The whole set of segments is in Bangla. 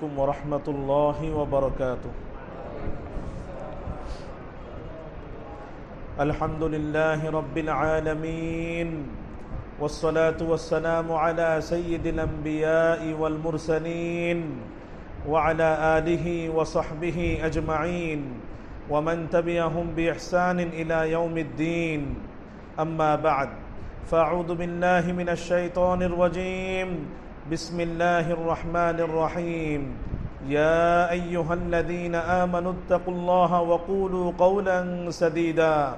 ورحمة الله وبركاته. الحمد لله رب العالمين، والصلاة والسلام على سيد الأنبياء والمرسلين وعلى آله وصحبه أجمعين ومن تبعهم بإحسان إلى يوم الدين. أما بعد، فأعوذ بالله من الشيطان الرجيم. بسم الله الرحمن الرحيم. يا أيها الذين آمنوا اتقوا الله وقولوا قولا سديدا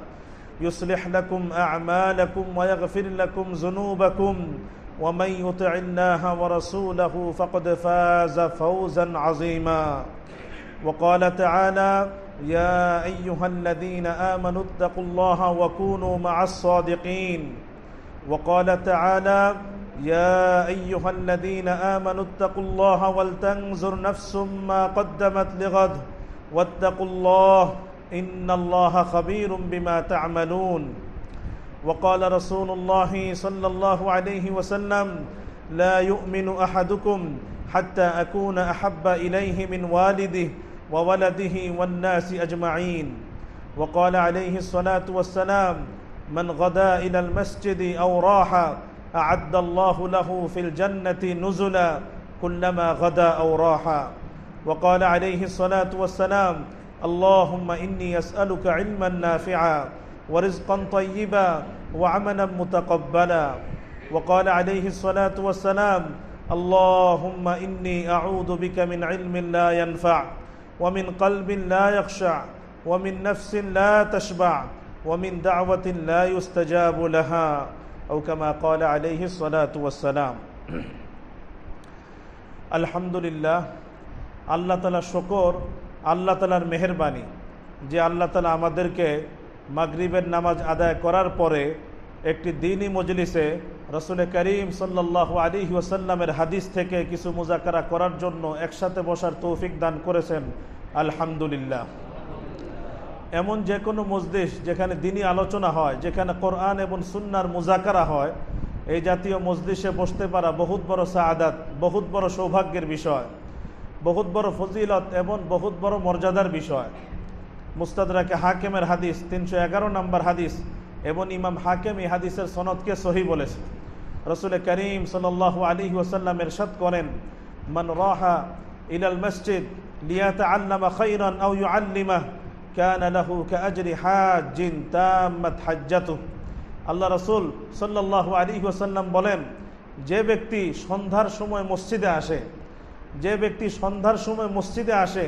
يصلح لكم أعمالكم ويغفر لكم ذنوبكم ومن يطع الله ورسوله فقد فاز فوزا عظيما. وقال تعالى: يا أيها الذين آمنوا اتقوا الله وكونوا مع الصادقين. وقال تعالى: يا أيها الذين آمنوا اتقوا الله ولتنظر نفس ما قدمت لغد واتقوا الله إن الله خبير بما تعملون. وقال رسول الله صلى الله عليه وسلم: لا يؤمن أحدكم حتى أكون أحب إليه من والده وولده والناس أجمعين. وقال عليه الصلاة والسلام: من غدا إلى المسجد أو راح أعد الله له في الجنة نزلا كلما غدا أو راح. وقال عليه الصلاة والسلام: اللهم إني أسألك علما نافعا ورزقا طيبا وعملا متقبلا. وقال عليه الصلاة والسلام: اللهم إني أعوذ بك من علم لا ينفع ومن قلب لا يخشع ومن نفس لا تشبع ومن دعوة لا يستجاب لها أو كما قال عليه الصلاة والسلام. আলহামদুলিল্লাহ, আল্লাহ তাআলা শুকর, আল্লাহ তাআলার মেহেরবানি যে আল্লাহ তাআলা আমাদেরকে মাগরিবের নামাজ আদায় করার পরে একটি দ্বীনি মজলিসে রাসূল করিম সাল্লাল্লাহু আলাইহি ওয়াসাল্লামের হাদিস থেকে কিছু মুযাকারা করার জন্য একসাথে বসার তৌফিক দান করেছেন। আলহামদুলিল্লাহ। এমন যে কোনো মজলিস যেখানে দ্বীনি আলোচনা হয়, যেখানে কোরআন এবং সুন্নাহর মুযাকারা হয়, এই জাতীয় মজলিসে বসতে পারা বহুত বড় সাআদাত, বহুত বড় সৌভাগ্যের বিষয়, বহুত বড় ফজিলত এবং বহুত বড় মর্যাদার বিষয়। মুস্তাদরাকে হাকিমের হাদিস 311 নম্বর হাদিস, এবং ইমাম হাকিম এই হাদিসের সনদকে সহিহ বলেছে। রাসূল করিম সাল্লাল্লাহু আলাইহি ওয়াসাল্লাম ইরশাদ করেন: মান রাহা ইলাল মসজিদ লিয়াতাআল্লামা খায়রান আও ইউআল্লিমা কানা লাহু কাআজরি হাজ্জিন তাম্মাত হাজ্জাতুহু। আল্লাহ রাসূল সাল্লাল্লাহু আলাইহি ওয়াসাল্লাম বলেন, যে ব্যক্তি সন্ধ্যার সময় মসজিদে আসে, যে ব্যক্তি সন্ধ্যার সময় মসজিদে আসে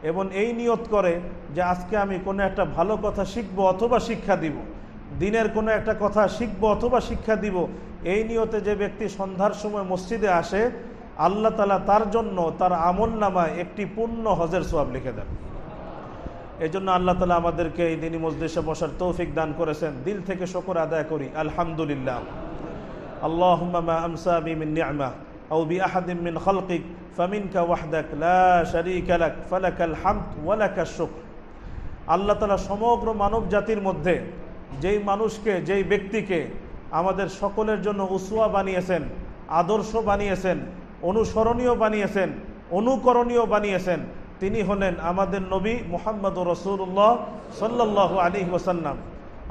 এবং এই নিয়ত করে যে আজকে আমি কোনো একটা ভালো কথা শিখবো অথবা শিক্ষা দিব, দিনের কোনো একটা কথা শিখবো অথবা শিক্ষা দিব, এই নিয়তে যে ব্যক্তি সন্ধ্যার সময় মসজিদে আসে, আল্লাহ তাআলা তার জন্য তার আমলনামায় একটি পূর্ণ হজের সওয়াব লিখে দেন। এই জন্য আল্লাহ তাআলা আমাদেরকে এই দ্বীনি মজলিসে বসার তৌফিক দান করেছেন। দিল থেকে শুকর আদায় করি আলহামদুলিল্লাহ। আল্লাহুম্মা মা আমসা বি মিন নি'মা আও বি আহাদিন মিন খালকিক ফামিনকা ওয়াহদাক লা শারীকা লাক ফালাকাল হামদ ওয়া লাকাশ শুকর। আল্লাহ তাআলা সমগ্র মানব জাতির মধ্যে যেই মানুষকে, যেই ব্যক্তিকে আমাদের সকলের জন্য উসওয়া বানিয়েছেন, আদর্শ বানিয়েছেন, অনুসরণীয় বানিয়েছেন, অনুকরণীয় বানিয়েছেন, তিনি হলেন আমাদের নবী মুহাম্মদুর রাসূলুল্লাহ সাল্লাল্লাহু আলাইহি ওয়াসাল্লাম।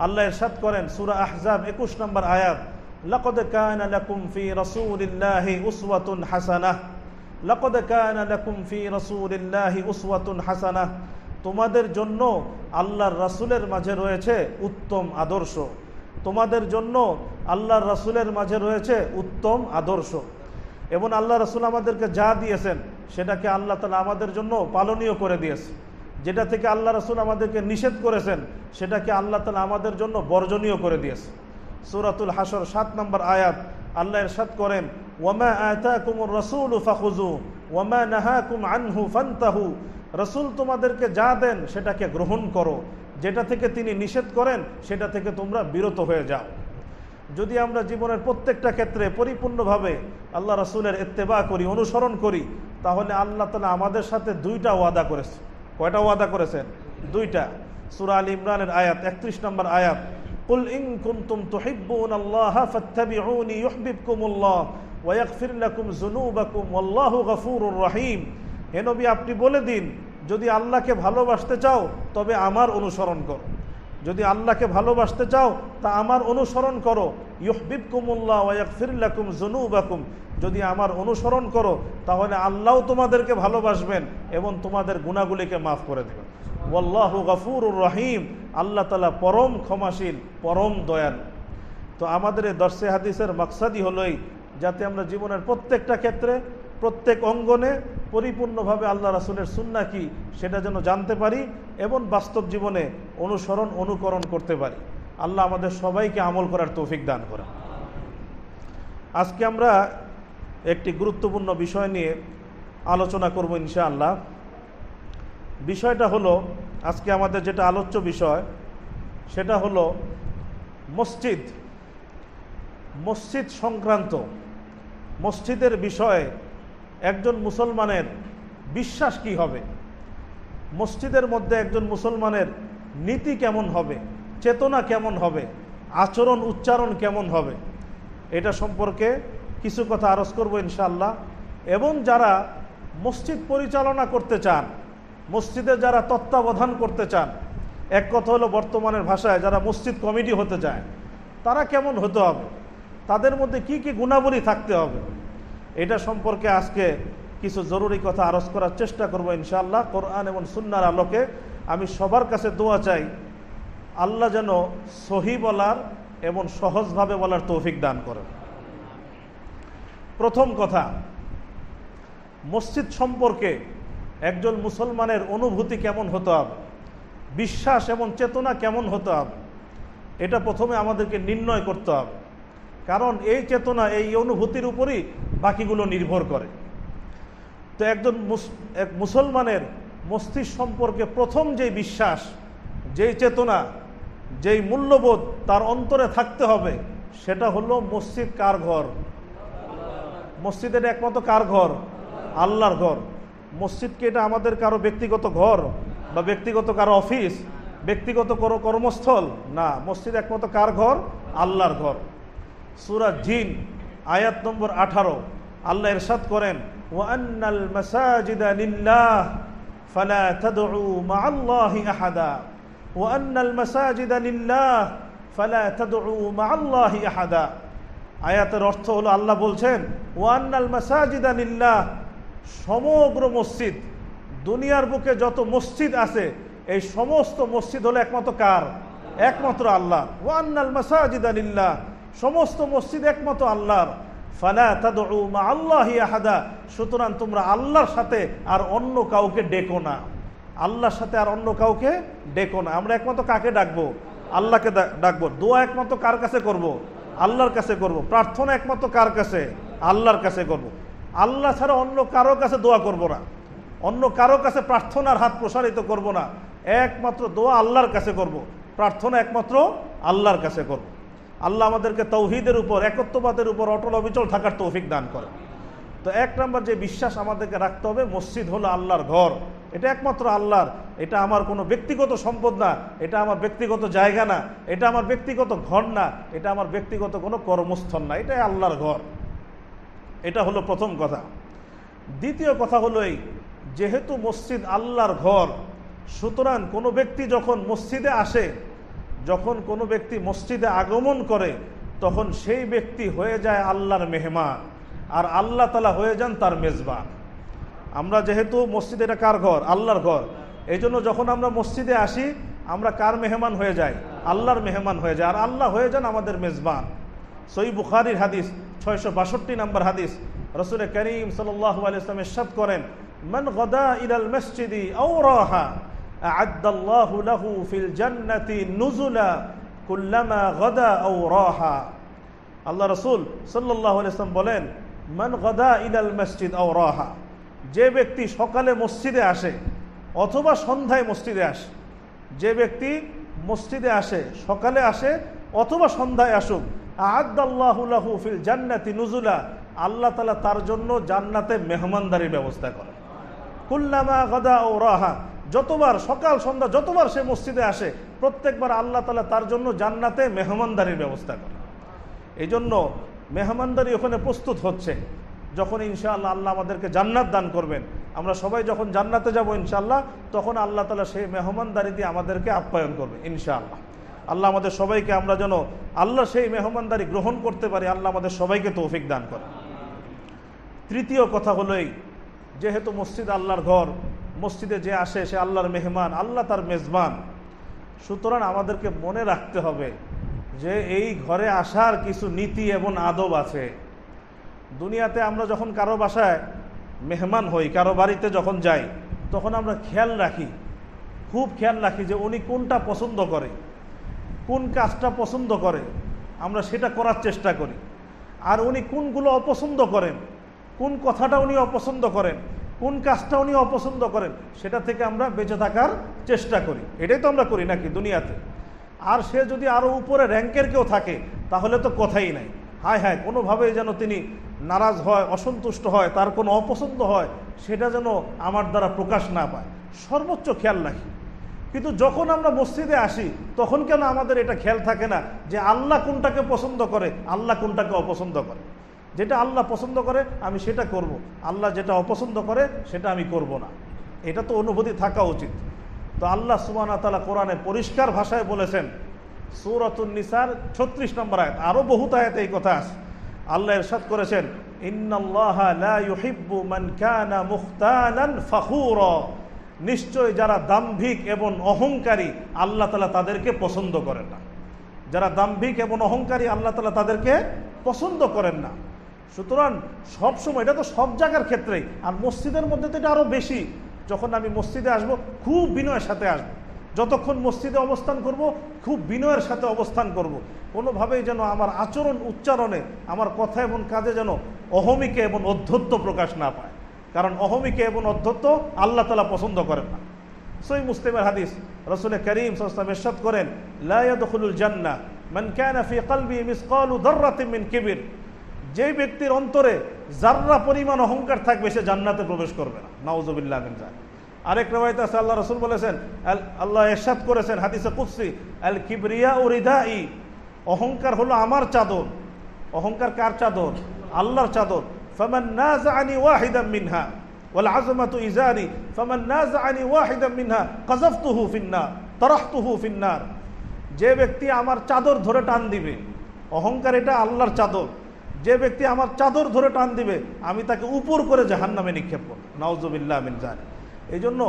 আল্লাহ ইরশাদ করেন সূরা আহজাব 21 নম্বর আয়াত: লাকাদ কানা লাকুম ফি রাসূলিল্লাহি উসওয়াতুন হাসানাহ। লাকাদ কানা লাকুম ফি রাসূলিল্লাহি উসওয়াতুন হাসানাহ। তোমাদের জন্য আল্লাহর রাসূলের মাঝে রয়েছে উত্তম আদর্শ। তোমাদের জন্য আল্লাহর রাসূলের মাঝে রয়েছে উত্তম আদর্শ। এবং আল্লাহ রাসূল আমাদেরকে যা দিয়েছেন সেটাকে আল্লাহ তাআলা আমাদের জন্য পালনীয় করে দিয়েছে। যেটা থেকে আল্লাহ রাসূল আমাদেরকে নিষেধ করেছেন সেটাকে আল্লাহ তাআলা আমাদের জন্য বর্জনীয় করে দিয়েছে। সূরাতুল হাশর 7 নম্বর আয়াত, আল্লাহ ইরশাদ করেন: ওয়ামা আতাকুমুর রাসূলু ফাখুযু ওয়ামা নাহাকুম আনহু ফান্তাহু। রাসূল তোমাদেরকে যা দেন সেটাকে গ্রহণ করো, যেটা থেকে তিনি নিষেধ করেন সেটা থেকে তোমরা বিরত হয়ে যাও। যদি আমরা জীবনের প্রত্যেকটা ক্ষেত্রে পরিপূর্ণভাবে আল্লাহ রাসূলের ইত্তেবা করি, অনুসরণ করি, তাহলে আল্লাহ তাআলা আমাদের সাথে দুইটা ওয়াদা করেছে। কয়টা ওয়াদা করেছেন? দুইটা। সূরা আল ইমরানের আয়াত 31 নম্বর আয়াত: কুল ইন কুনতুম তুহিব্বুনাল্লাহা ফাত্তাবিউনি ইউহিব্বুকুমুল্লাহ ওয়া ইয়াগফির লাকুম যুনুবাকুম ওয়াল্লাহু গফুরুর রহিম। হে নবী, আপনি বলে দিন, যদি আল্লাহকে ভালোবাসতে চাও তবে আমার অনুসরণ করো, যদি আল্লাহকে ভালোবাসতে চাও তা আমার অনুসরণ করো। ইউহিব্বুকুমুল্লাহ ওয়া ইয়াগফির লাকুম যুনুবাকুম, যদি আমার অনুসরণ করো তাহলে আল্লাহও তোমাদেরকে ভালোবাসবেন এবং তোমাদের গুনাহগুলিকে মাফ করে দেবেন। ওয়াল্লাহু গফুরুর রহিম, আল্লাহ তাআলা পরম ক্ষমাশীল, পরম দয়ালু। তো আমাদের এই দর্সে হাদিসের মাকসাদই হলোই যাতে আমরা জীবনের প্রত্যেকটা ক্ষেত্রে, প্রত্যেক অঙ্গনে পরিপূর্ণভাবে আল্লাহ রাসূলের সুন্নাহ কি সেটা যেন জানতে পারি এবং বাস্তব জীবনে অনুকরণ করতে পারি। আল্লাহ আমাদের সবাইকে আমল করার তৌফিক দান করেন। আজকে আমরা একটি গুরুত্বপূর্ণ বিষয় নিয়ে আলোচনা করব ইনশাআল্লাহ। বিষয়টা হলো, আজকে আমাদের যেটা আলোচ্য বিষয় সেটা হলো মসজিদ সংক্রান্ত, মসজিদের বিষয়ে একজন মুসলমানের বিশ্বাস কি হবে, মসজিদের মধ্যে একজন মুসলমানের নীতি কেমন হবে, চেতনা কেমন হবে, আচরণ উচ্চারণ কেমন হবে, এটা সম্পর্কে কিছু কথা আরজ করব ইনশাআল্লাহ। এবং যারা মসজিদ পরিচালনা করতে চান, মসজিদে যারা তত্ত্বাবধান করতে চান, এক কথা হলো বর্তমানের ভাষায় যারা মসজিদ কমিটি হতে চায়, তারা কেমন হতে হবে, তাদের মধ্যে কি কি গুণাবলী থাকতে হবে, এটা সম্পর্কে আজকে কিছু জরুরি কথা আরজ করার চেষ্টা করব ইনশাআল্লাহ। কোরআন এবং সুন্নাহর আলোকে আমি সবার কাছে দোয়া চাই, আল্লাহ যেন সহি বলার এবং সহজভাবে বলার তৌফিক দান করেন। প্রথম কথা, মসজিদ সম্পর্কে একজন মুসলমানের অনুভূতি কেমন হতে হবে, বিশ্বাস এবং চেতনা কেমন হতে হবে, এটা প্রথমে আমাদেরকে নির্ণয় করতে হবে। কারণ এই চেতনা, এই অনুভূতির উপরই বাকিগুলো নির্ভর করে। তো এক মুসলমানের মস্তিষ্ক সম্পর্কে প্রথম যেই বিশ্বাস, যেই চেতনা, যেই মূল্যবোধ তার অন্তরে থাকতে হবে, সেটা হলো মসজিদ কার ঘর? মসজিদের একমাত্র কার ঘর? আল্লাহর ঘর। মসজিদকে এটা আমাদের কারো ব্যক্তিগত ঘর বা ব্যক্তিগত কারো অফিস, ব্যক্তিগত কারো কর্মস্থল না, মসজিদ একমাত্র কার ঘর? আল্লাহর ঘর। সূরা জিন আয়াত নম্বর 18 আল্লাহ ইরশাদ করেন, ওয়ান্নাল মাসাজিদা লিল্লাহ ফালা তাদউ মাআল্লাহি আহাদা, ওয়ান্নাল মাসাজিদা লিল্লাহ ফালা তাদউ মাআল্লাহি আহাদা। আয়াতের অর্থ হলো, আল্লাহ বলছেন ওয়ান্নাল মাসাজিদা লিল্লাহ, সমগ্র মসজিদ, দুনিয়ার বুকে যত মসজিদ আছে এই সমস্ত মসজিদ হলো একমাত্র কার? একমাত্র আল্লাহ। ওয়ান্নাল মাসাজিদা লিল্লাহ, সমস্ত মসজিদ একমাত্র আল্লাহর। ফালা তাদউ মাআল্লাহি আহাদা, সুতরাং তোমরা আল্লাহর সাথে আর অন্য কাউকে ডেকো না, আল্লাহর সাথে আর অন্য কাউকে ডেকো না। আমরা একমাত্র কাকে ডাকবো? আল্লাহকে ডাকবো। দোয়া একমাত্র কার কাছে করব? আল্লাহর কাছে করব। প্রার্থনা একমাত্র কার কাছে? আল্লাহর কাছে করব। আল্লাহ ছাড়া অন্য কারো কাছে দোয়া করব না, অন্য কারো কাছে প্রার্থনার হাত প্রসারিত করব না, একমাত্র দোয়া আল্লাহর কাছে করব, প্রার্থনা একমাত্র আল্লাহর কাছে করব। আল্লাহ আমাদেরকে তাওহীদের উপর, একত্ববাদের উপর অটল অবিচল থাকার তৌফিক দান করে। তো এক নম্বর যে বিশ্বাস আমাদেরকে রাখতে হবে, মসজিদ হলো আল্লাহর ঘর, এটা একমাত্র আল্লাহর, এটা আমার কোনো ব্যক্তিগত সম্পদ না, এটা আমার ব্যক্তিগত জায়গা না, এটা আমার ব্যক্তিগত ঘর না, এটা আমার ব্যক্তিগত কোনো কর্মস্থল না, এটাই আল্লাহর ঘর। এটা হলো প্রথম কথা। দ্বিতীয় কথা হলো এই, যেহেতু মসজিদ আল্লাহর ঘর, সুতরাং কোনো ব্যক্তি যখন মসজিদে আসে, যখন কোনো ব্যক্তি মসজিদে আগমন করে, তখন সেই ব্যক্তি হয়ে যায় আল্লাহর মেহমান, আর আল্লাহ তাআলা হয়ে যান তার মেজবান। আমরা যেহেতু মসজিদ এটা কার ঘর? আল্লাহর ঘর, এই জন্য যখন আমরা মসজিদে আসি আমরা কার মেহমান হয়ে যাই? আল্লাহর মেহমান হয়ে যায়, আর আল্লাহ হয়ে যান আমাদের মেজবান। সহিহ বুখারীর হাদিস 662 নম্বর হাদিস, রাসূল করিম সাল্লাল্লাহু আলাইহি ওয়াসাল্লাম ইরশাদ করেন, মান গাদা ইলাল মসজিদি আও রাহা আ'আদ্দাল্লাহু লাহু ফিল জান্নাতি নুজুলা কুল্লামা গাদা আও রাহা। আল্লাহ রাসূল সাল্লাল্লাহু আলাইহি ওয়াসাল্লাম বলেন, মান গাদা ইলাল মসজিদ আও রাহা, যে ব্যক্তি সকালে মসজিদে আসে অথবা সন্ধ্যায় মসজিদে আসে, যে ব্যক্তি মসজিদে আসে, সকালে আসে অথবা সন্ধ্যায় আসুক, আ'আদ্দাল্লাহু লাহু ফিল জান্নাতি নুজুলা, আল্লাহ তাআলা তার জন্য জান্নাতে মেহমানদারির ব্যবস্থা করে। কুল্লামা গাদা আও রাহা, যতবার সকাল সন্ধ্যা যতবার সে মসজিদে আসে, প্রত্যেকবার আল্লাহ তাআলা তার জন্য জান্নাতে মেহমানদারির ব্যবস্থা করে। এই জন্য মেহমানদারি ওখানে প্রস্তুত হচ্ছে। যখন ইনশাআল্লাহ আল্লাহ আমাদেরকে জান্নাত দান করবেন, আমরা সবাই যখন জান্নাতে যাব ইনশাআল্লাহ, তখন আল্লাহ তাআলা সেই মেহমানদারি দিয়ে আমাদেরকে আপ্যায়ন করবে ইনশাআল্লাহ। আল্লাহ আমাদের সবাইকে, আমরা যেন আল্লাহ সেই মেহমানদারি গ্রহণ করতে পারি, আল্লাহ আমাদের সবাইকে তৌফিক দান করে। তৃতীয় কথা হলো এই, যেহেতু মসজিদ আল্লাহর ঘর, মসজিদে যে আসে সে আল্লাহর মেহমান, আল্লাহ তার মেজবান, সুতরাং আমাদেরকে মনে রাখতে হবে যে এই ঘরে আসার কিছু নীতি এবং আদব আছে। দুনিয়াতে আমরা যখন কারো বাসায় মেহমান হই, কারো বাড়িতে যখন যাই, তখন আমরা খেয়াল রাখি, খুব খেয়াল রাখি যে উনি কোনটা পছন্দ করে, কোন কাজটা পছন্দ করে, আমরা সেটা করার চেষ্টা করি। আর উনি কোনগুলো অপছন্দ করেন, কোন কথাটা উনি অপছন্দ করেন, কোন কাজটা উনি অপছন্দ করেন, সেটা থেকে আমরা বেঁচে থাকার চেষ্টা করি। এটাই তো আমরা করি নাকি দুনিয়াতে। আর সে যদি আরও উপরে র্যাঙ্কের কেউ থাকে, তাহলে তো কথাই নাই। হায় হায়, কোনোভাবেই যেন তিনি নারাজ হয়, অসন্তুষ্ট হয়, তার কোনো অপছন্দ হয়, সেটা যেন আমার দ্বারা প্রকাশ না পায়, সর্বোচ্চ খেয়াল রাখি। কিন্তু যখন আমরা মসজিদে আসি, তখন কেন আমাদের এটা খেয়াল থাকে না যে আল্লাহ কোনটাকে পছন্দ করে, আল্লাহ কোনটাকে অপছন্দ করে। যেটা আল্লাহ পছন্দ করে আমি সেটা করব, আল্লাহ যেটা অপছন্দ করে সেটা আমি করব না। এটা তো অনুভূতি থাকা উচিত। তো আল্লাহ সুবহানাহু ওয়া তাআলা কোরআনে পরিষ্কার ভাষায় বলেছেন, সূরাতুন নিসার 36 নম্বর আয়াত, আরও বহুত আয়াতে এই কথা আছে। আল্লাহ ইরশাদ করেছেন, ইন্নাল্লাহা লা ইউহিব্বু মান কানা মুখতালান ফাখুরা, নিশ্চয় যারা দাম্ভিক এবং অহংকারী, আল্লাহ তাআলা তাদেরকে পছন্দ করেন না। যারা দাম্ভিক এবং অহংকারী, আল্লাহ তাআলা তাদেরকে পছন্দ করেন না। সুতরাং সবসময়, এটা তো সব জায়গার ক্ষেত্রেই, আর মসজিদের মধ্যে তো এটা আরও বেশি। যখন আমি মসজিদে আসব, খুব বিনয়ের সাথে আসব। যতক্ষণ মসজিদে অবস্থান করব, খুব বিনয়ের সাথে অবস্থান করব। কোনোভাবেই যেন আমার আচরণ উচ্চারণে, আমার কথা এবং কাজে যেন অহমিকে এবং অধ্যত্ব প্রকাশ না পায়। কারণ অহমিকে এবং অধ্যত্ব আল্লাহ তাআলা পছন্দ করেন না। সহিহ মুসলিমের হাদিস, রাসূল করিম সাল্লাল্লাহু আলাইহি ওয়াসাল্লাম ইরশাদ করেন, লা ইয়াদখুলুল জান্নাহ মান কানা ফি কলবি মিসকালু যাররাতিন মিন কিবর, যে ব্যক্তির অন্তরে যাররা পরিমাণ অহংকার থাকবে সে জান্নাতে প্রবেশ করবে না। নাউযুবিল্লাহ মিন যালিক। আরেক রওয়ায়াতে আছে, আল্লাহ রাসূল বলেছেন, আল্লাহ ইরশাদ করেছেন হাদিসে কুদসি, আল কিবরিয়া রিদাই, অহংকার হলো আমার চাদর। অহংকার কার চাদর? আল্লাহর চাদর। ফামান নাযাআনি ওয়াহিদাম মিনহা ওয়াল আযমাতু ইজারি ফামান নাযাআনি ওয়াহিদাম মিনহা কাযাফতুহু ফিন্নার তারাহতুহু ফিন্নার, যে ব্যক্তি আমার চাদর ধরে টান দিবে, অহংকার এটা আল্লাহর চাদর, যে ব্যক্তি আমার চাদর ধরে টান দিবে আমি তাকে উপর করে জাহান্নামে নিক্ষেপ করব। নাউযুবিল্লাহ মিন যালিক। এই জন্য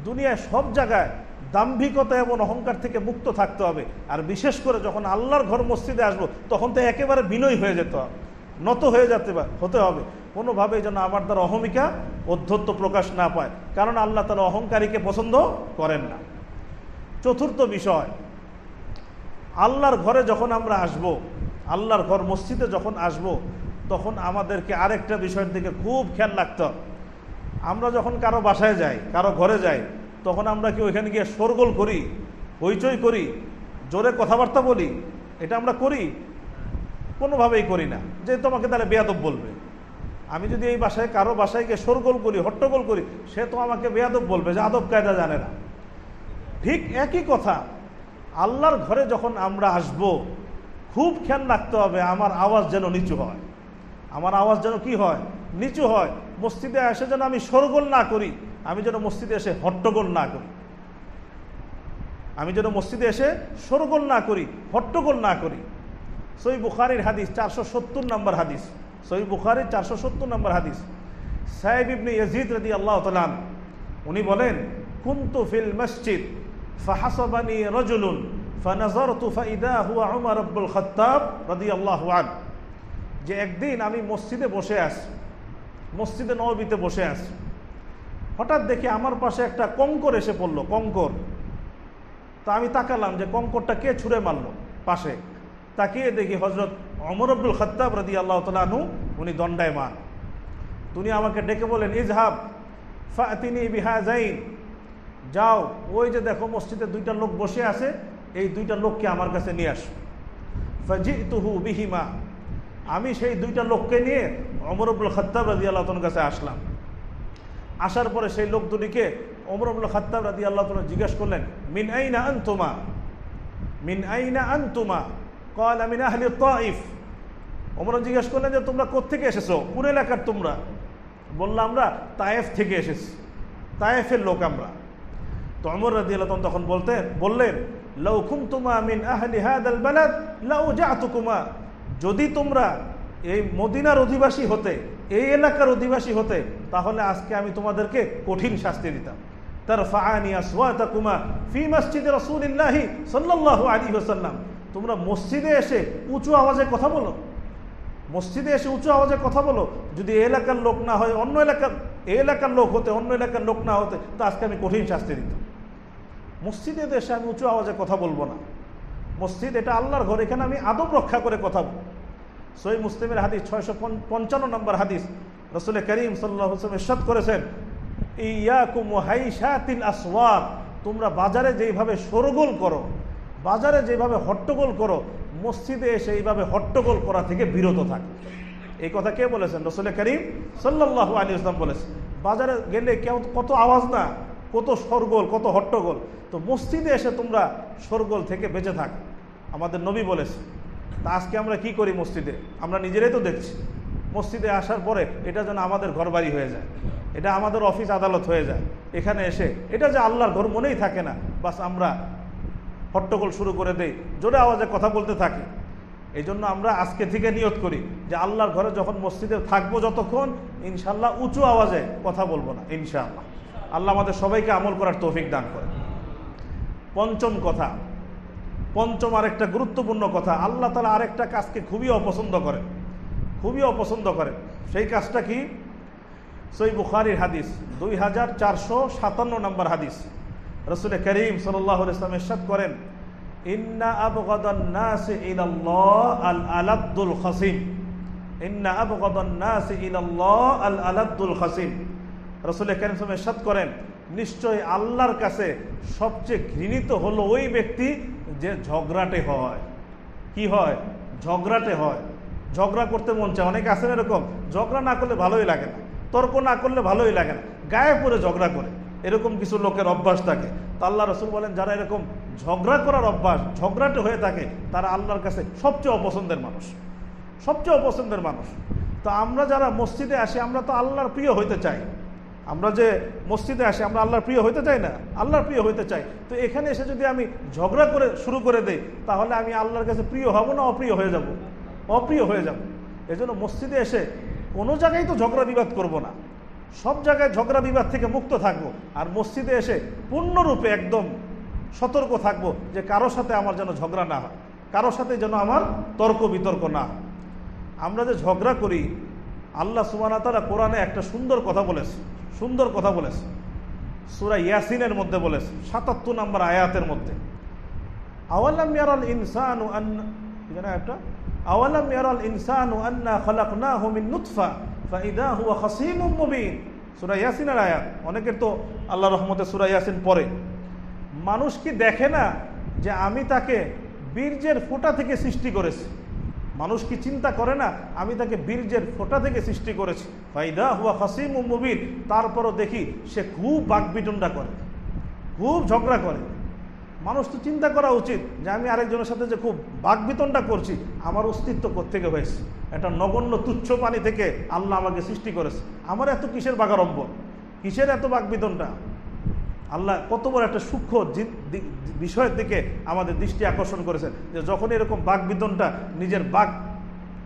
দুনিয়ায় সব জায়গায় দাম্ভিকতা এবং অহংকার থেকে মুক্ত থাকতে হবে। আর বিশেষ করে যখন আল্লাহর ঘর মসজিদে আসবো, তখন তো একেবারে বিনয়ী হয়ে যেতে হবে, নত হয়ে হতে হবে। কোনোভাবেই যেন আমার দ্বারা অহমিকা, অধ্যত্ব প্রকাশ না পায়, কারণ আল্লাহ তাআলা অহংকারীকে পছন্দ করেন না। চতুর্থ বিষয়, আল্লাহর ঘরে যখন আমরা আসব, আল্লাহর ঘর মসজিদে যখন আসব, তখন আমাদেরকে আরেকটা বিষয়ের দিকে খুব খেয়াল রাখতে হবে। আমরা যখন কারো বাসায় যাই, কারো ঘরে যাই, তখন আমরা কি ওইখানে গিয়ে শোরগোল করি, হইচই করি, জোরে কথাবার্তা বলি? এটা আমরা করি? কোনোভাবেই করি না। যে তোমাকে তাহলে বেয়াদব বলবে। আমি যদি এই বাসায় কারো বাসায় গিয়ে শোরগোল করি, হট্টগোল করি, সে তো আমাকে বেয়াদব বলবে, যে আদব কায়দা জানে না। ঠিক একই কথা, আল্লাহর ঘরে যখন আমরা আসব, খুব খেয়াল রাখতে হবে আমার আওয়াজ যেন নিচু হয়। আমার আওয়াজ যেন কি হয়? নিচু হয়। মসজিদে এসে যেন আমি শোরগোল না করি, আমি যেন মসজিদে এসে হট্টগোল না করি, আমি যেন মসজিদে এসে শোরগোল না করি, হট্টগোল না করি। সহিহ বুখারীর হাদিস, 470 নম্বর হাদিস, সহিহ বুখারীর 470 নম্বর হাদিস। সাইব ইবনে ইয়াজিদ রাদিয়াল্লাহু তাআলা উনি বলেন, কুনতু ফিল মসজিদ ফাহাসাবানি রাজুলুন ফানাযারতু ফাইদা হুয়া উমর ইবনুল খাত্তাব রাদিয়াল্লাহু আনহু, যে একদিন আমি মসজিদে বসে আছি, মসজিদে নববীতে বসে আছি, হঠাৎ দেখি আমার পাশে একটা কঙ্কর এসে পড়লো, কঙ্কর। তা আমি তাকালাম যে কঙ্করটা কে ছুঁড়ে মারলো পাশে। তাকিয়ে দেখি হযরত ওমর ইবনুল খাত্তাব রাদিয়াল্লাহু তাআলা আনহু, উনি দণ্ডায়মান। তিনি আমাকে ডেকে বলেন, ইজহাব ফাতিনি বিহাযাইন, যাও ওই যে দেখো মসজিদে দুইটা লোক বসে আছে, এই দুইটা লোককে আমার কাছে নিয়ে আসো। ফাজিতুহু বিহিমা, আমি সেই দুইটা লোককে নিয়ে ওমর ইবনুল খাত্তাব রাদিয়াল্লাহু তাআলার কাছে আসলাম। আসার পরে সেই লোক দুটিকে ওমর ইবনুল খাত্তাব রাদিয়াল্লাহু তাআলা জিজ্ঞেস করলেন, মিন আইনা আনতুমা, মিন আইনা আনতুমা, ক্বালা মিন আহলি তাইফ। ওমর জিজ্ঞেস করলেন যে তোমরা কোত্থেকে এসেছো, কোন এলাকার তোমরা? বললাম আমরা তায়েফ থেকে এসেছি, তায়েফের লোক আমরা। তো ওমর রাদিয়াল্লাহু আনহু তখন বললেন, লাউ কুনতুমা মিন আহলি হাদাল বালাদ লাউজাতুকুমা, যদি তোমরা এই মদিনার অধিবাসী হতে, এই এলাকার অধিবাসী হতে, তাহলে আজকে আমি তোমাদেরকে কঠিন শাস্তি দিতাম। তারফাআনি আসওয়াতাকুমা ফি মসজিদে রাসূলিল্লাহি সাল্লাল্লাহু আলাইহি ওয়াসাল্লাম, তোমরা মসজিদে এসে উঁচু আওয়াজে কথা বলো, মসজিদে এসে উঁচু আওয়াজে কথা বলো। যদি এই এলাকার লোক না হয় অন্য এলাকার, এই এলাকার লোক হতে, অন্য এলাকার লোক না হতে, তো আজকে আমি কঠিন শাস্তি দিতাম। মসজিদে এসে আমি উঁচু আওয়াজে কথা বলবো না। মসজিদ এটা আল্লাহর ঘর, এখানে আমি আদব রক্ষা করে কথা বলবো। সহিহ মুসলিমের হাদিস 655 নম্বর হাদিস, রাসূল করিম সাল্লাল্লাহু আলাইহি ওয়াসাল্লাম ইরশাদ করেছেন, ইয়াকুম হাইশাতিল আসওয়াক, তোমরা বাজারে যেইভাবে শোরগোল করো, বাজারে যেভাবে হট্টগোল করো, মসজিদে এসে এইভাবে হট্টগোল করা থেকে বিরত থাক। এই কথা কে বলেছেন? রাসূল করিম সাল্লাল্লাহু আলাইহি ওয়াসাল্লাম বলেছেন। বাজারে গেলে কত আওয়াজ না, কত শোরগোল, কত হট্টগোল। তো মসজিদে এসে তোমরা শোরগোল থেকে বেঁচে থাক, আমাদের নবী বলেছে। তা আজকে আমরা কি করি মসজিদে? আমরা নিজেরাই তো দেখছি, মসজিদে আসার পরে এটা যেন আমাদের ঘরবাড়ি হয়ে যায়, এটা আমাদের অফিস আদালত হয়ে যায়। এখানে এসে এটা যে আল্লাহর ঘর মনেই থাকে না, বাস আমরা হট্টগোল শুরু করে দেই, জোরে আওয়াজে কথা বলতে থাকি। এই জন্য আমরা আজকে থেকে নিয়ত করি যে আল্লাহর ঘরে যখন মসজিদে থাকবো যতক্ষণ, ইনশাআল্লাহ উঁচু আওয়াজে কথা বলবো না, ইনশাআল্লাহ। আল্লাহ আমাদের সবাইকে আমল করার তৌফিক দান করে। পঞ্চম কথা, পঞ্চম আরেকটা গুরুত্বপূর্ণ কথা, আল্লাহ তাআলা আরেকটা কাজকে খুবই অপছন্দ করেন, খুবই অপছন্দ করেন। সেই কাজটা কি? সহিহ বুখারীর হাদিস 2457 নম্বর হাদিস, রাসূল করিম সাল্লাল্লাহু আলাইহি ওয়াসাল্লাম ইরশাদ করেন, ইন্না আবগাদান নাসি ইলাল্লাহ আল আলাদ্দুল খাসিম, ইন্না আবগাদান নাসি ইলাল্লাহ আল আলাদ্দুল খাসিম। রাসূল করিম সাল্লাল্লাহু আলাইহি ওয়াসাল্লাম ইরশাদ করেন, নিশ্চয় আল্লাহর কাছে সবচেয়ে ঘৃণিত হলো ওই ব্যক্তি যে ঝগড়াটে হয়। কি হয়? ঝগড়াটে হয়। ঝগড়া করতে মন চায়, অনেকে আছেন এরকম, ঝগড়া না করলে ভালোই লাগে না, তর্ক না করলে ভালোই লাগে না, গায়ে পড়ে ঝগড়া করে, এরকম কিছু লোকের অভ্যাস থাকে। তা আল্লাহ রাসূল বলেন, যারা এরকম ঝগড়া করার অভ্যাস, ঝগড়াটে হয়ে থাকে, তারা আল্লাহর কাছে সবচেয়ে অপছন্দের মানুষ, সবচেয়ে অপছন্দের মানুষ। তো আমরা যারা মসজিদে আসি, আমরা তো আল্লাহর প্রিয় হইতে চাই। আমরা যে মসজিদে আসি, আমরা আল্লাহর প্রিয় হইতে চাই না? আল্লাহর প্রিয় হইতে চাই। তো এখানে এসে যদি আমি ঝগড়া করে শুরু করে দেই, তাহলে আমি আল্লাহর কাছে প্রিয় হব না অপ্রিয় হয়ে যাব? অপ্রিয় হয়ে যাব। এই জন্য মসজিদে এসে কোনো জায়গায় তো ঝগড়া বিবাদ করব না, সব জায়গায় ঝগড়া বিবাদ থেকে মুক্ত থাকবো। আর মসজিদে এসে পূর্ণরূপে একদম সতর্ক থাকবো যে কারোর সাথে আমার যেন ঝগড়া না হয়, কারোর সাথে যেন আমার তর্ক বিতর্ক না হয়। আমরা যে ঝগড়া করি, আল্লাহ সুবহানাহু ওয়া তাআলা কোরআনে একটা সুন্দর কথা বলেছে, সুন্দর কথা বলেছে, সূরা ইয়াসিনের মধ্যে বলেছে, ৭৭ নম্বর আয়াতের মধ্যে, আওয়ালাম ইয়ারাল ইনসানু আন্না, এখানে একটা আওয়ালাম ইয়ারাল ইনসানু আন্না খালাকনাহু মিন নুতফা ফাইদা হুয়া খাসীমুম মুবিন। সূরা ইয়াসিনের আয়াত। অনেকের তো আল্লাহর রহমতে সূরা ইয়াসিন পড়ে। মানুষ কি দেখে না যে আমি তাকে বীর্যের ফোঁটা থেকে সৃষ্টি করেছি? মানুষ কি চিন্তা করে না আমি তাকে বীর্যের ফোঁটা থেকে সৃষ্টি করেছি? ফাইদা হুয়া খাসীমুম মুবিন। তারপরও দেখি সে খুব বাকবিতণ্ডা করে, খুব ঝগড়া করে। মানুষ তো চিন্তা করা উচিত যে আমি আরেকজনের সাথে যে খুব বাকবিতণ্ডা করছি, আমার অস্তিত্ব কোত্থেকে হয়েছে? একটা নগণ্য তুচ্ছ পানি থেকে আল্লাহ আমাকে সৃষ্টি করেছে, আমার এত কিসের বাগাড়ম্ব, কিসের এত বাকবিতণ্ডা? আল্লাহ কত বড় একটা সূক্ষ্ম বিষয়ের দিকে আমাদের দৃষ্টি আকর্ষণ করেছেন, যে যখন এরকম বাকবিতণ্ডা, নিজের বাক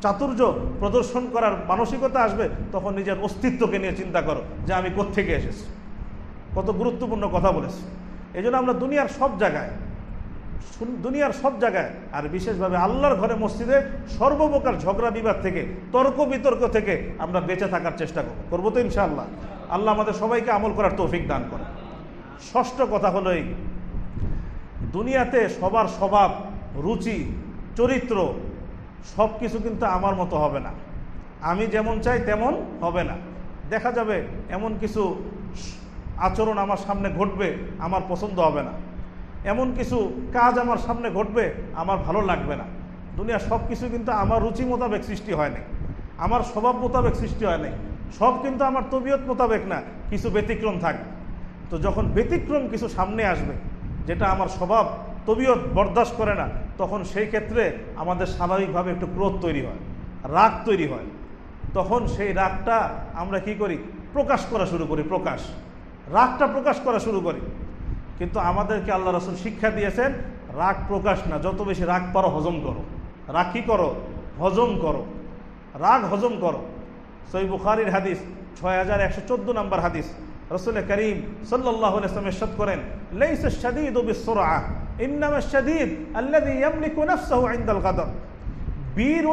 চাতুর্য প্রদর্শন করার মানসিকতা আসবে, তখন নিজের অস্তিত্বকে নিয়ে চিন্তা করো যে আমি কোত্থেকে এসেছি। কত গুরুত্বপূর্ণ কথা বলেছে। এই জন্য আমরা দুনিয়ার সব জায়গায় আর বিশেষভাবে আল্লাহর ঘরে মসজিদে সর্বপ্রকার ঝগড়া বিবাদ থেকে, তর্ক বিতর্ক থেকে আমরা বেঁচে থাকার চেষ্টা করবো তো ইনশাআল্লাহ। আল্লাহ আমাদের সবাইকে আমল করার তৌফিক দান করে। ষষ্ঠ কথা হলো এই, দুনিয়াতে সবার স্বভাব, রুচি, চরিত্র সব কিছু কিন্তু আমার মতো হবে না। আমি যেমন চাই তেমন হবে না। দেখা যাবে এমন কিছু আচরণ আমার সামনে ঘটবে, আমার পছন্দ হবে না। এমন কিছু কাজ আমার সামনে ঘটবে, আমার ভালো লাগবে না। দুনিয়ার সব কিছু কিন্তু আমার রুচি মোতাবেক সৃষ্টি হয় নাই, আমার স্বভাব মোতাবেক সৃষ্টি হয় নাই। সব কিন্তু আমার তবিয়ত মোতাবেক না, কিছু ব্যতিক্রম থাকবে। তো যখন ব্যতিক্রম কিছু সামনে আসবে, যেটা আমার স্বভাব তবিয়ত বরদাস্ত করে না, তখন সেই ক্ষেত্রে আমাদের স্বাভাবিকভাবে একটু ক্রোধ তৈরি হয়, রাগ তৈরি হয়। তখন সেই রাগটা আমরা কি করি, প্রকাশ করা শুরু করি, রাগটা প্রকাশ করা শুরু করি। কিন্তু আমাদেরকে আল্লাহ রাসূল শিক্ষা দিয়েছেন রাগ প্রকাশ না, যত বেশি রাগ পারো হজম করো। রাগ কি করো, হজম করো, রাগ হজম করো। সহিহ বুখারীর হাদিস 6114 নম্বর হাদিস, রাসূল করিম সাল্লাল্লাহু আলাইহি ওয়াসাল্লাম ইরশাদ করেন, লাইসা শাদীদু বিস-সুরআ ইন্নামা শাদীদ আল্লাযী ইয়ামলিকু নাফসাহু ইনদাল গাদাব। বীর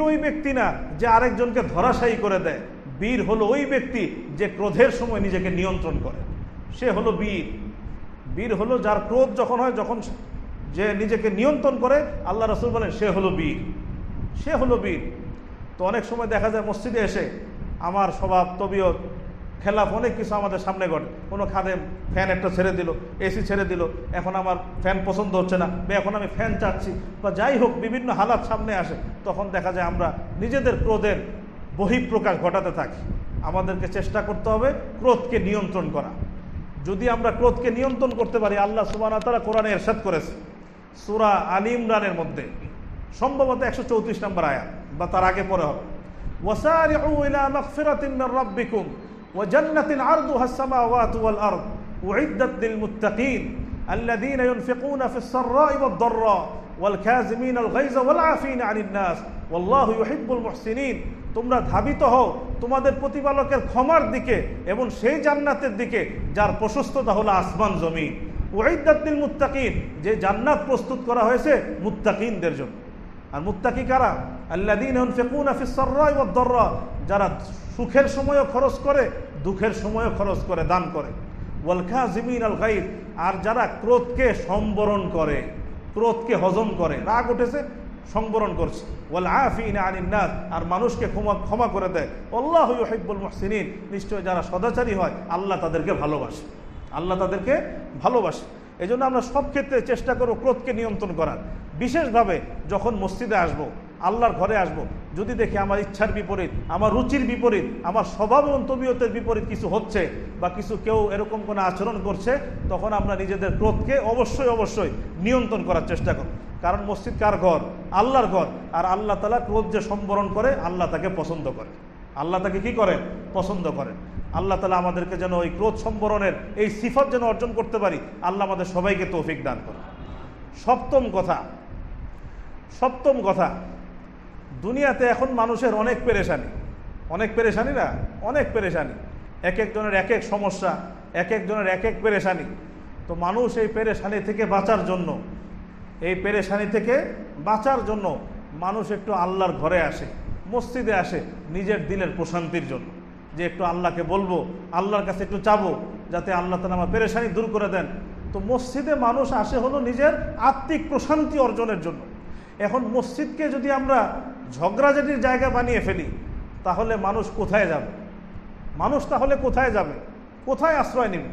ওই ব্যক্তি না যে আরেকজনকে ধরাশায়ী করে দেয়। বীর হলো ওই ব্যক্তি যে ক্রোধের সময় নিজেকে নিয়ন্ত্রণ করে, সে হলো বীর। বীর হলো যার ক্রোধ যখন হয়, যখন যে নিজেকে নিয়ন্ত্রণ করে, আল্লাহ রাসূল বলেন সে হলো বীর। তো অনেক সময় দেখা যায় মসজিদে এসে আমার স্বভাব তবিয়ত খেলাফ অনেক কিছু আমাদের সামনে ঘটে। কোনো খাদেম ফ্যান একটা ছেড়ে দিল, এসি ছেড়ে দিল, এখন আমার ফ্যান পছন্দ হচ্ছে না, বা এখন আমি ফ্যান চাচ্ছি, বা যাই হোক বিভিন্ন হালাত সামনে আসে। তখন দেখা যায় আমরা নিজেদের ক্রোধের বহিঃপ্রকাশ ঘটাতে থাকি। আমাদেরকে চেষ্টা করতে হবে ক্রোধকে নিয়ন্ত্রণ করা। যদি আমরা ক্রোধকে নিয়ন্ত্রণ করতে পারি, আল্লাহ সুবহানাহু ওয়া তাআলা কোরআনে ইরশাদ করেছে সূরা আলী ইমরানের মধ্যে, সম্ভবত 134 নম্বর আয়াত বা তার আগে পরে হবে, ওয়াসারিউ ইলা মাগফিরাতিন মির রাব্বিকুম ওয়া জান্নাতিন আরদুহা আস-সামাওয়াতু ওয়াল আরদ উইদ্দাত লিল মুত্তাকিন আল্লাযীনা ইউনফিকুনা ফিস সাররা'i ওয়াদ দাররা ওয়াল কাযিমিনাল গায়যা ওয়াল আফিনা আনিন নাস ওয়াল্লাহু ইউহিব্বুল মুহসিনিন। তোমরা ধাবিত হও তোমাদের প্রতিপালকের ক্ষমার দিকে এবং সেই জান্নাতের দিকে যার প্রশস্ততা হলো আসমান জমিন। উইদ্দাত লিল মুত্তাকিন, যে জান্নাত প্রস্তুত করা হয়েছে মুত্তাকিনদের জন্য। আর মুত্তাকি কারা? আল্লাযীনা ইউনফিকুনা ফিস সাররা'i ওয়াদ দাররা, যারা সুখের সময়ও খরচ করে, দুঃখের সময়ও খরচ করে, দান করে। ওয়াল কাযিমিনাল গায়জ, আর যারা ক্রোধকে সম্বরণ করে, ক্রোধকে হজম করে, রাগ উঠেছে সংবরণ করছে। ওয়াল আফিনা আনিন নাস, আর মানুষকে ক্ষমা করে দেয়। আল্লাহু ইউহিব্বুল মুহসিনিন, নিশ্চয় যারা সদাচারী হয় আল্লাহ তাদেরকে ভালোবাসে। এই জন্য আমরা সব ক্ষেত্রে চেষ্টা করব ক্রোধকে নিয়ন্ত্রণ করার। বিশেষভাবে যখন মসজিদে আসব, আল্লাহর ঘরে আসব, যদি দেখি আমার ইচ্ছার বিপরীত, আমার রুচির বিপরীত, আমার স্বভাব এবং তবিয়তের বিপরীত কিছু হচ্ছে, বা কেউ এরকম কোনো আচরণ করছে, তখন আমরা নিজেদের ক্রোধকে অবশ্যই নিয়ন্ত্রণ করার চেষ্টা করব। কারণ মসজিদ কার ঘর? আল্লাহর ঘর। আর আল্লাহ তাআলা ক্রোধ যে সম্বরণ করে, আল্লাহ তাকে পছন্দ করে। আল্লাহ তাকে কি করেন? পছন্দ করেন। আল্লাহ তাআলা আমাদেরকে যেন ওই ক্রোধ সম্বরণের এই সিফত যেন অর্জন করতে পারি, আল্লাহ আমাদের সবাইকে তৌফিক দান করে। সপ্তম কথা, দুনিয়াতে এখন মানুষের অনেক পেরেশানি না, অনেক পেরেশানি। এক একজনের এক এক সমস্যা, এক একজনের এক এক পেরেশানি। তো মানুষ এই পেরেশানি থেকে বাঁচার জন্য মানুষ একটু আল্লাহর ঘরে আসে, মসজিদে আসে নিজের দিলের প্রশান্তির জন্য, যে একটু আল্লাহকে বলবো, আল্লাহর কাছে একটু চাবো যাতে আল্লাহ তাআলা আমার পেরেশানি দূর করে দেন। তো মসজিদে মানুষ আসে হলো নিজের আত্মিক প্রশান্তি অর্জনের জন্য। এখন মসজিদকে যদি আমরা ঝগড়াঝাটির জায়গা বানিয়ে ফেলি, তাহলে মানুষ কোথায় যাবে? কোথায় আশ্রয় নেবে?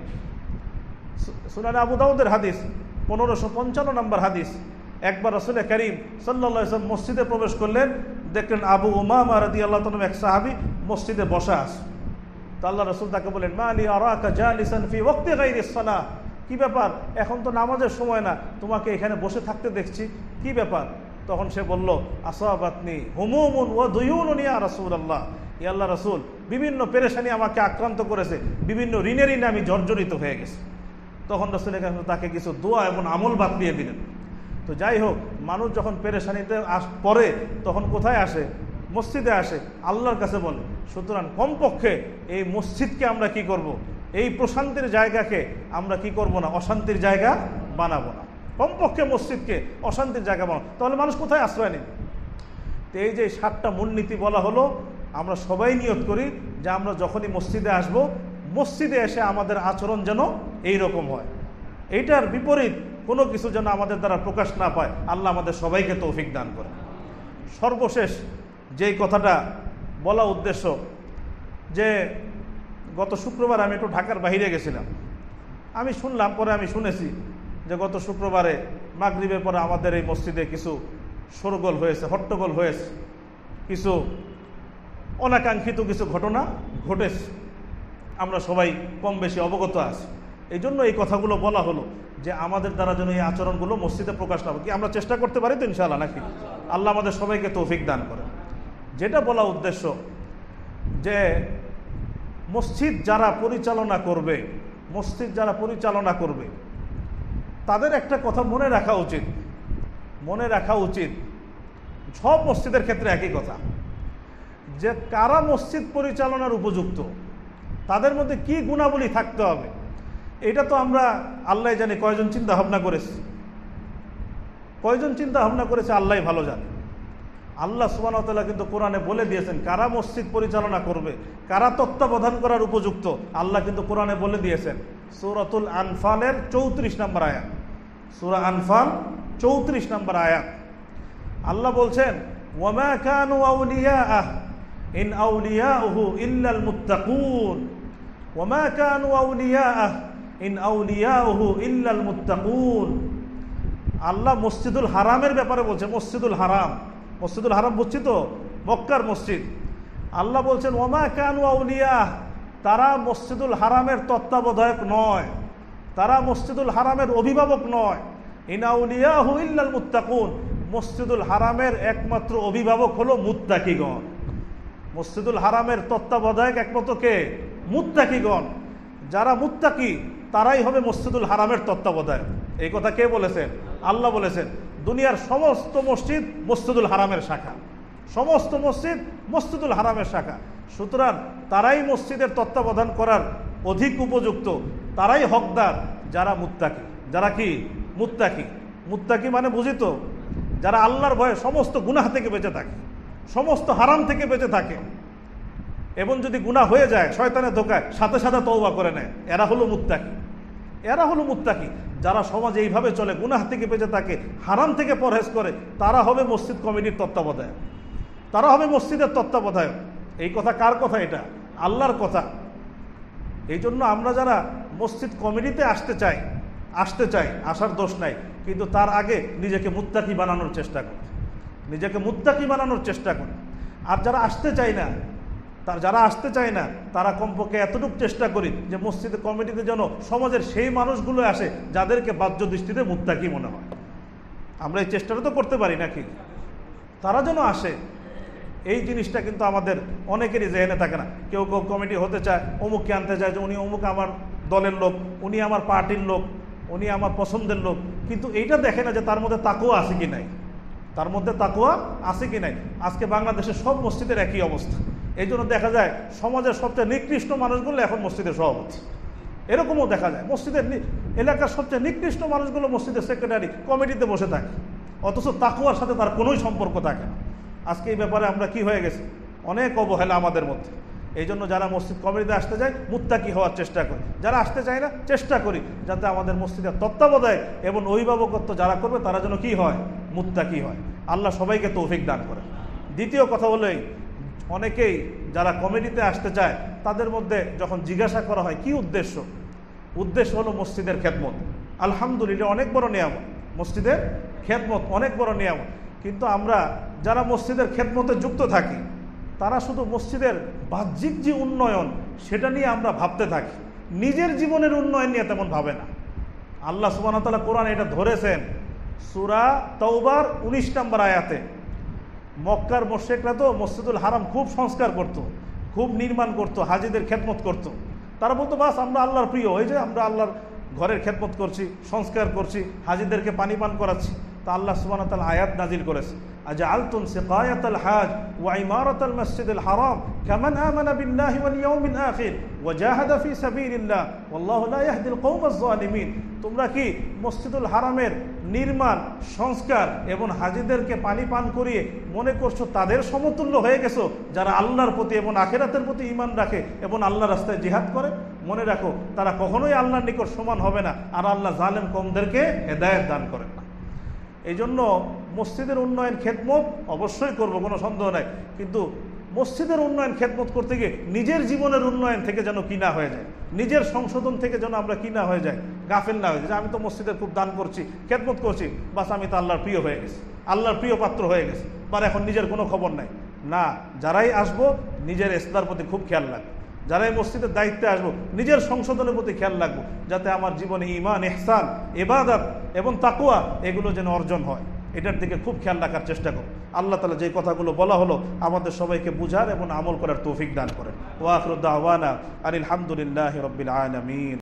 সুনানে আবু দাউদের হাদিস 1555 নম্বর হাদিস, একবার রাসূল করিম সাল্লাল্লাহু আলাইহি ওয়াসাল্লাম মসজিদে প্রবেশ করলেন, দেখলেন আবু উমামা রাদিয়াল্লাহু তাআলা এক সাহাবী মসজিদে বসা আছে। তো আল্লাহ রাসূল তাকে বলেন, মালি আরাকা জালিসান ফি ওয়াক্তি গায়রিস সালাহ, কি ব্যাপার, এখন তো নামাজের সময় না, তোমাকে এখানে বসে থাকতে দেখছি, কি ব্যাপার? তখন সে বলল, আসাবাতনি হুমুমুন ওয়া দুয়ুনুন ইয়া রাসূলুল্লাহ, ইয়া আল্লাহ রাসূল, বিভিন্ন পেরেশানি আমাকে আক্রান্ত করেছে, বিভিন্ন ঋণে আমি জর্জরিত হয়ে গেছি। তখন রাসূল তাকে কিছু দোয়া এবং আমল বাতলিয়ে দিলেন। তো যাই হোক, মানুষ যখন পেরেশানিতে পড়ে তখন কোথায় আসে? মসজিদে আসে, আল্লাহর কাছে বলে। সুতরাং কমপক্ষে এই মসজিদকে আমরা কি করব? এই প্রশান্তির জায়গাকে আমরা কি করব না, অশান্তির জায়গা বানাবো না। কমপক্ষে মসজিদকে অশান্তির জায়গা বানাবো, তাহলে মানুষ কোথায় আশ্রয় নেবে? তো এই যে 7টা মূলনীতি বলা হলো, আমরা সবাই নিয়ত করি যে আমরা যখনই মসজিদে আসব, মসজিদে এসে আমাদের আচরণ যেন এই রকম হয়, এইটার বিপরীত কোনো কিছু যেন আমাদের দ্বারা প্রকাশ না পায়। আল্লাহ আমাদের সবাইকে তৌফিক দান করে। সর্বশেষ যেই কথাটা বলা উদ্দেশ্য, যে গত শুক্রবার আমি একটু ঢাকার বাইরে গেছিলাম, আমি শুনেছি যে গত শুক্রবারে মাগরিবের পরে আমাদের এই মসজিদে কিছু শোরগোল হয়েছে, হট্টগোল হয়েছে, কিছু অনাকাঙ্ক্ষিত কিছু ঘটনা ঘটেছে। আমরা সবাই কম বেশি অবগত আছি। এই জন্য এই কথাগুলো বলা হলো যে আমাদের দ্বারা যেন এই আচরণগুলো মসজিদে প্রকাশ না হয়। কি আমরা চেষ্টা করতে পারি তো ইনশাআল্লাহ, নাকি? আল্লাহ আমাদের সবাইকে তৌফিক দান করে। যেটা বলা উদ্দেশ্য যে মসজিদ যারা পরিচালনা করবে তাদের একটা কথা মনে রাখা উচিত সব মসজিদের ক্ষেত্রে একই কথা, যে কারা মসজিদ পরিচালনার উপযুক্ত, তাদের মধ্যে কি গুণাবলী থাকতে হবে। এটা তো আমরা আল্লাহ জানি কয়জন চিন্তা ভাবনা করেছে আল্লাহ ভালো জানে। আল্লাহ সুবহানাহু ওয়া তাআলা কিন্তু কোরআনে বলে দিয়েছেন কারা মসজিদ পরিচালনা করবে, কারা তত্ত্বাবধান করার উপযুক্ত। আল্লাহ কিন্তু কোরআনে বলে দিয়েছেন সূরাতুল আনফালের 34 নম্বর আয়াত, সূরা আনফাল 34 নম্বর আয়াত। আল্লাহ বলছেন ওয়ামা কানু আউলিয়াআহ ইন আউলিয়াউহু ইল্লাল মুত্তাকুন, ওয়ামা কানু আউলিয়াআহ ইন আউলিয়াউহু ইল্লাল মুত্তাকুন। আল্লাহ মসজিদুল হারামের ব্যাপারে বলছে, মসজিদুল হারাম বুঝছি তো, মক্কার মসজিদ। আল্লাহ বলছেন ওমা কানু আউলিয়া, তারা মসজিদুল হারামের তত্ত্বাবধায়ক নয়, তারা মসজিদুল হারামের অভিভাবক নয়। ইন আউলিয়াহু ইল্লাল মুত্তাকুন, মসজিদুল হারামের একমাত্র অভিভাবক হলো মুত্তাকিগণ। মসজিদুল হারামের তত্ত্বাবধায়ক একমাত্র কে? মুত্তাকিগণ। যারা মুত্তাকি তারাই হবে মসজিদুল হারামের তত্ত্বাবধায়ক। এই কথা কে বলেছেন? আল্লাহ বলেছেন। দুনিয়ার সমস্ত মসজিদ মসজিদুল হারামের শাখা, সমস্ত মসজিদ মসজিদুল হারামের শাখা। সুতরাং তারাই মসজিদের তত্ত্বাবধান করার অধিক উপযুক্ত, তারাই হকদার যারা মুত্তাকি। যারা কি? মুত্তাকি মানে বুঝি তো, যারা আল্লাহর ভয়ে সমস্ত গুনাহ থেকে বেঁচে থাকে, সমস্ত হারাম থেকে বেঁচে থাকে, এবং যদি গুনাহ হয়ে যায় শয়তানের ধোকায় সাথে সাথে তওবা করে নেয়, এরা হলো মুত্তাকি। যারা সমাজে এইভাবে চলে, গুনাহ থেকে বেঁচে থাকে, হারাম থেকে পরহেজ করে, তারা হবে মসজিদ কমিটির তত্ত্বাবধায়ক, তারা হবে মসজিদের তত্ত্বাবধায়ক। এই কথা কার কথা? এটা আল্লাহর কথা। এই জন্য আমরা যারা মসজিদ কমিটিতে আসতে চাই, আসার দোষ নাই, কিন্তু তার আগে নিজেকে মুত্তাকি বানানোর চেষ্টা করি। আর যারা আসতে চায় না তারা কমপক্ষে এতটুকু চেষ্টা করি যে মসজিদ কমিটিতে যেন সমাজের সেই মানুষগুলো আসে যাদেরকে বাহ্য দৃষ্টিতে মুত্তাকি মনে হয়। আমরা এই চেষ্টাটা তো করতে পারি নাকি? তারা যেন আসে, এই জিনিসটা কিন্তু আমাদের অনেকেরই জেনে থাকে না। কেউ কমিটি হতে চায়, অমুককে আনতে চায় যে উনি অমুক আমার দলের লোক, উনি আমার পার্টির লোক, উনি আমার পছন্দের লোক, কিন্তু এইটা দেখে না যে তার মধ্যে তাকওয়া আছে কি নাই। আজকে বাংলাদেশের সব মসজিদের একই অবস্থা। এই জন্য দেখা যায় সমাজের সবচেয়ে নিকৃষ্ট মানুষগুলো এখন মসজিদের সভাপতি, এরকমও দেখা যায়। মসজিদের এলাকার সবচেয়ে নিকৃষ্ট মানুষগুলো মসজিদের সেক্রেটারি, কমিটিতে বসে থাকে, অথচ তাকওয়ার সাথে তার কোনোই সম্পর্ক থাকে না। আজকে এই ব্যাপারে আমরা কি হয়ে গেছি? অনেক অবহেলা আমাদের মধ্যে। এই জন্য যারা মসজিদ কমিটিতে আসতে যায় মুত্তাকি হওয়ার চেষ্টা করি, যারা আসতে চায় না চেষ্টা করি যাতে আমাদের মসজিদের তত্ত্বাবধায়ক এবং অভিভাবকত্ব যারা করবে তারা যেন কি হয়? মুত্তাকি হয়। আল্লাহ সবাইকে তৌফিক দান করে। দ্বিতীয় কথা হলো, অনেকেই যারা কমিটিতে আসতে চায় তাদের মধ্যে যখন জিজ্ঞাসা করা হয় কি উদ্দেশ্য হলো মসজিদের খেদমত। আলহামদুলিল্লাহ অনেক বড় নিয়ামত, মসজিদের খেদমত অনেক বড় নিয়ামত। কিন্তু আমরা যারা মসজিদের খেদমতে যুক্ত থাকি তারা শুধু মসজিদের বাহ্যিক যে উন্নয়ন সেটা নিয়ে আমরা ভাবতে থাকি, নিজের জীবনের উন্নয়ন নিয়ে তেমন ভাবে না। আল্লাহ সুবহানাহু ওয়া তাআলা কোরআনে এটা ধরেছেন সূরা তাওবার 19 নম্বর আয়াতে। মক্কার মুশরিকরা তো মসজিদুল হারাম খুব সংস্কার করত, খুব নির্মাণ করত, হাজীদের খেদমত করত। তারা বলতো বাস আমরা আল্লাহর প্রিয়, এই যে আমরা আল্লাহর ঘরের খেদমত করছি, সংস্কার করছি, হাজীদেরকে পানি পান করাচ্ছি। তা আল্লাহ সুবহানাহু ওয়া তাআলা আয়াত নাজিল করেছে আজআলতুম সিকায়াতাল হাজ ওয়া ইমারাতাল মাসজিদিল হারাম কামান আমানা বিল্লাহি ওয়াল ইয়াউমিল আখির ওয়া জাহাদা ফি সাবিলিল্লাহ ওয়াল্লাহু লা ইয়াহদিল কওমাজ জালিমিন। তোমরা কি মসজিদুল হারামের নির্মাণ, সংস্কার এবং হাজীদেরকে পানি পান করিয়ে মনে করছো তাদের সমতুল্য হয়ে গেছো যারা আল্লাহর প্রতি এবং আখিরাতের প্রতি ঈমান রাখে এবং আল্লাহর রাস্তায় জিহাদ করে? মনে রাখো তারা কখনোই আল্লাহর নিকট সমান হবে না, আর আল্লাহ জালেম কওমদেরকে হেদায়েত দান করেন না। এই জন্য মসজিদের উন্নয়ন খেদমত অবশ্যই করব, কোনো সন্দেহ নাই, কিন্তু মসজিদের উন্নয়ন খেদমত করতে গিয়ে নিজের জীবনের উন্নয়ন থেকে যেন কি না হয়ে যায়, নিজের সংশোধন থেকে যেন আমরা কি না হয়ে যায়, গাফেল না হয়ে যায়। আমি তো মসজিদের খুব দান করছি, খেদমত করছি, বাস আমি তো আল্লাহর প্রিয় হয়ে গেছি, আল্লাহর প্রিয় পাত্র হয়ে গেছি, বা এখন নিজের কোনো খবর নাই। না, যারাই আসবো নিজের ইসলামের প্রতি খুব খেয়াল রাখবো, যারাই মসজিদের দায়িত্বে আসবো নিজের সংশোধনের প্রতি খেয়াল রাখবো, যাতে আমার জীবনে ঈমান, ইহসান, ইবাদত এবং তাকওয়া এগুলো যেন অর্জন হয়। এটার দিকে খুব খেয়াল রাখার চেষ্টা করুন। আল্লাহ তাআলা যে কথাগুলো বলা হলো আমাদের সবাইকে বুঝার এবং আমল করার তৌফিক দান করেন। ওয়া আখিরু দাওয়ানা আনিল হামদুলিল্লাহি রাব্বিল আলামিন।